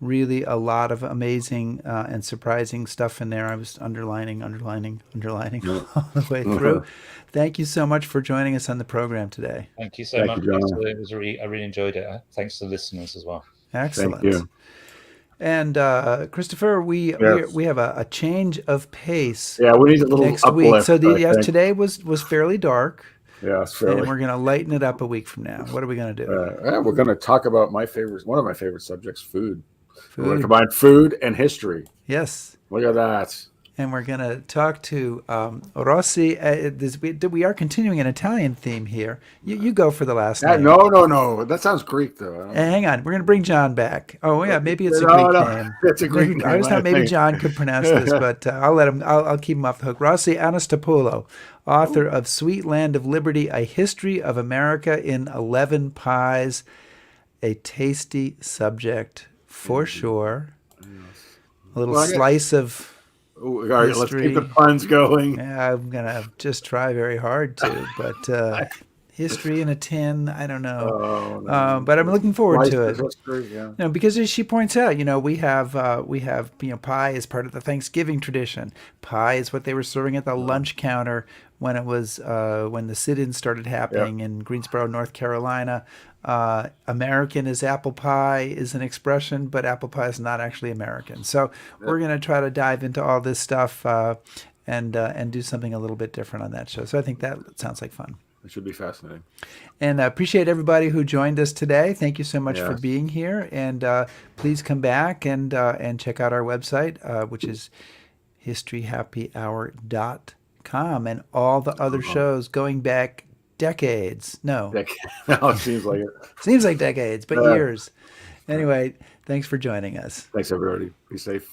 really a lot of amazing and surprising stuff in there. I was underlining all the way through. Thank you so much for joining us on the program today. Thank you so much. I really enjoyed it. Thanks to the listeners as well. Excellent. Thank you. And Christopher, we have a change of pace. Yeah, we need a little next uplift, week. So think. Today was fairly dark. Yeah, it's fairly. And we're going to lighten it up a week from now. What are we going to do? We're going to talk about one of my favorite subjects, food. We're going to combine food and history. Yes. Look at that. And we're going to talk to Rossi. We are continuing an Italian theme here. You go for the last name. No. That sounds Greek, though. Hang on. We're going to bring John back. Oh, yeah. Maybe it's a Greek name. It's a Greek name. I just thought maybe John could pronounce this, but I'll let him. I'll keep him off the hook. Rossi Anastopoulos, author of Sweet Land of Liberty, A History of America in 11 Pies. A tasty subject, for sure. A little slice of... All right, let's keep the puns going. Yeah, I'm going to just try very hard to, but history in a tin, I don't know. Oh, no. But I'm looking forward to it. History, yeah. Because as she points out, we have pie as part of the Thanksgiving tradition. Pie is what they were serving at the lunch counter when it was when the sit-ins started happening in Greensboro, North Carolina. American is apple pie is an expression, but apple pie is not actually American. So we're going to try to dive into all this stuff and do something a little bit different on that show. So I think that sounds like fun. It should be fascinating. And I appreciate everybody who joined us today. Thank you so much for being here. And please come back and check out our website, which is historyhappyhour.com, and all the other shows going back decades. No, it seems like it. Seems like decades, but years. Anyway, thanks for joining us. Thanks, everybody. Be safe.